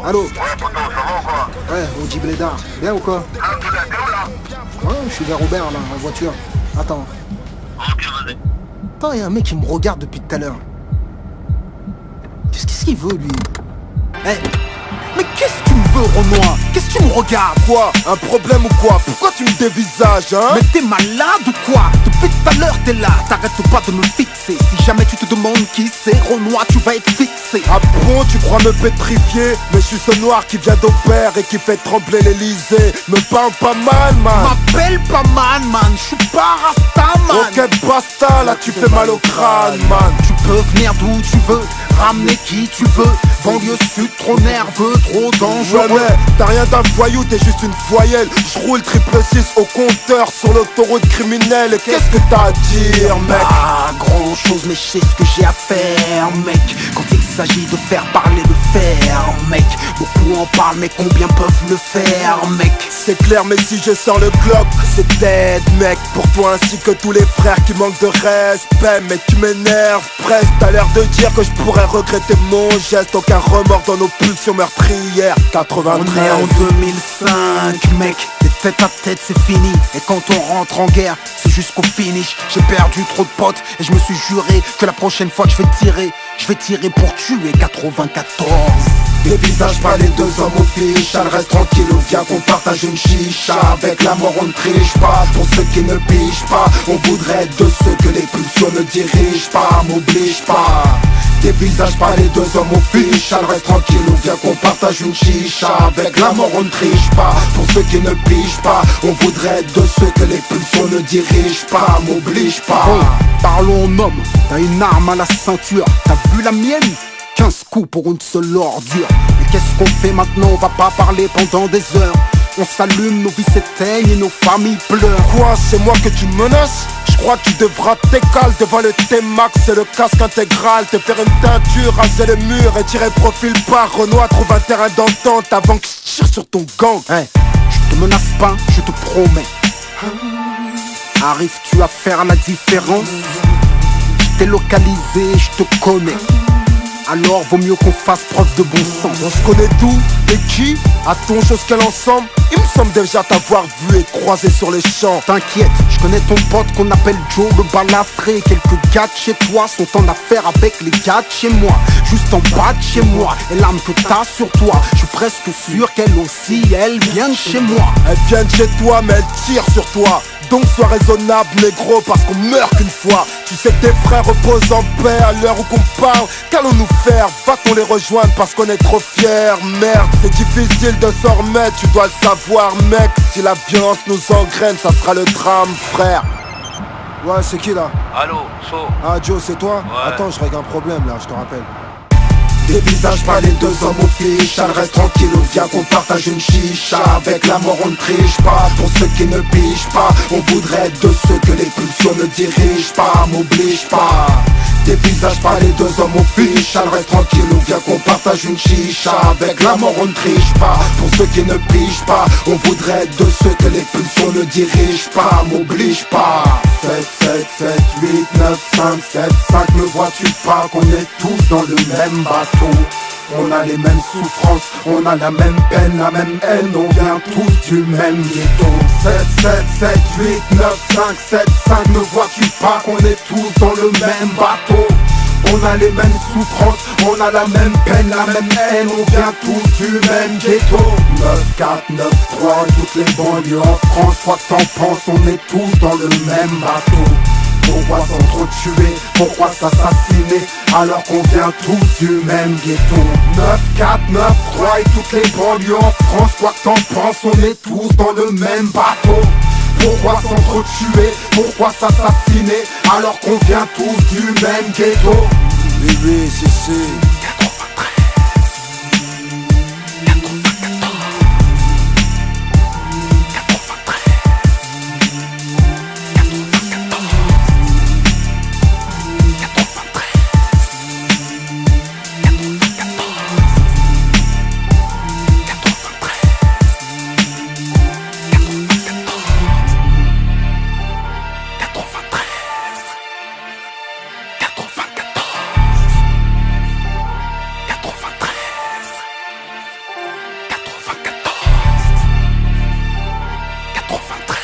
Allô? Ouais, poto, ça va ou quoi? Ouais, Oji Blédard. Bien ou quoi? Ah, t'es où là? Ouais, je suis vers Robert là, en voiture. Attends. Ok, vas-y. Attends, y'a un mec qui me regarde depuis tout à l'heure. Qu'est-ce qu'il veut lui? Eh, mais qu'est-ce que tu me veux, Renoir? Qu'est-ce que tu me regardes? Quoi? Un problème ou quoi? Pourquoi tu me dévisages, hein? Mais t'es malade ou quoi? Depuis tout à l'heure t'es là, t'arrêtes pas de me fixer. Si jamais tu te demandes qui c'est, Renoir, tu vas être fixé. Ah bon, tu crois me pétrifier? Mais je suis ce noir qui vient d'Aubert et qui fait trembler l'Elysée. Me parle pas mal, man. M'appelle pas man, je suis pas Rasta, man. Ok, basta, là tu fais mal au crâne, man. Tu peux venir d'où tu veux, ramener qui tu veux. Banlieue sud, trop nerveux, trop dangereux. Ouais, mais t'as rien d'un voyou, t'es juste une voyelle. Je roule triple 6 au compteur sur l'autoroute criminelle. Et qu'est-ce que t'as à dire, mec? Pas grand chose, mais je sais ce que j'ai à faire, mec. Quand il s'agit de faire parler le fer, mec. Beaucoup en parlent, mais combien peuvent le faire, mec? C'est clair, mais si je sors le Glock, c'est dead, mec. Pour toi ainsi que tous les frères qui manquent de respect. Mais tu m'énerves, presque. T'as l'air de dire que je pourrais regretter mon geste. Aucun remords dans nos pulsions meurtrières. 93. On est en 2005, mec. Des têtes à tête, c'est fini. Et quand on rentre en guerre, c'est jusqu'au finish. J'ai perdu trop de potes et je me suis juré que la prochaine fois que je vais tirer pour tuer 94. Des visages, pas les deux hommes au fiche. Elle reste tranquille ou viens qu'on partage une chicha. Avec la mort on ne triche pas. Pour ceux qui ne pigent pas, on voudrait être de ceux que les pulsions ne dirigent pas. M'oblige pas. Des visages, pas les deux hommes au fiche. Elle reste tranquille ou viens qu'on partage une chicha. Avec la mort on ne triche pas. Pour ceux qui ne pigent pas, on voudrait être de ceux que les pulsions ne dirigent pas. M'oblige pas. Oh, parlons en homme, t'as une arme à la ceinture. T'as vu la mienne? 15 coups pour une seule ordure. Mais qu'est-ce qu'on fait maintenant? On va pas parler pendant des heures. On s'allume, nos vies s'éteignent et nos familles pleurent. Quoi, c'est moi que tu menaces? Je crois que tu devras t'écaler devant le T-Max et le casque intégral. Te faire une teinture, raser le mur et tirer profil par Renoir. Trouve un terrain d'entente avant que je tire sur ton gang. Hey, je te menace pas, je te promets. Arrives-tu à faire la différence? Je t'ai localisé, je te connais. Alors vaut mieux qu'on fasse preuve de bon sens. On se connaît d'où? Et qui? A-t-on chose qu'elle ensemble? Il me semble déjà t'avoir vu et croisé sur les champs. T'inquiète, je connais ton pote qu'on appelle Joe le balafré. Quelques gars de chez toi sont en affaire avec les gars de chez moi. Juste en bas de chez moi, et l'arme que t'as sur toi, je suis presque sûr qu'elle aussi, elle vient de chez moi. Elle vient de chez toi mais elle tire sur toi. Donc sois raisonnable négro parce qu'on meurt qu'une fois. Tu sais que tes frères reposent en paix à l'heure où qu'on parle. Qu'allons-nous faire? Va-t-on les rejoindre parce qu'on est trop fiers? Merde, c'est difficile de s'en remettre, tu dois le savoir mec. Si la violence nous engraine, ça sera le drame frère. Ouais, c'est qui là? Allô, So. Ah Joe, c'est toi? Ouais. Attends, je règle un problème là, je te rappelle. Des visages, pas les deux hommes au fiche. Elle reste tranquille ou viens qu'on partage une chicha. Avec la mort on ne triche pas. Pour ceux qui ne pigent pas, on voudrait être de ceux que les pulsions ne dirigent pas. M'oblige pas. Des visages, pas les deux hommes au fiche. Elle reste tranquille ou viens qu'on partage une chicha. Avec la mort on ne triche pas. Pour ceux qui ne pigent pas, on voudrait être de ceux que les pulsions ne dirigent pas. M'oblige pas. 7, 7, 7, 8, 9, 5, 7, 5. Ne vois-tu pas qu'on est tous dans le même bateau? On a les mêmes souffrances, on a la même peine, la même haine. On vient tous du même ghetto. 7, 7, 7, 8, 9, 5, 7, 5. Ne vois-tu pas qu'on est tous dans le même bateau? On a les mêmes souffrances, on a la même peine, la même haine. On vient tous du même ghetto. 9, 4, 9, 3, toutes les banlieues en France. Quoi que t'en penses, on est tous dans le même bateau. Pourquoi s'entretuer? Pourquoi s'assassiner? Alors qu'on vient tous du même ghetto. 9, 4, 9, 3 et toutes les banlieues en France. Quoi que t'en penses, on est tous dans le même bateau. Pourquoi s'entretuer? Pourquoi s'assassiner? Alors qu'on vient tous du même ghetto. Oui, oui, c'est. 23.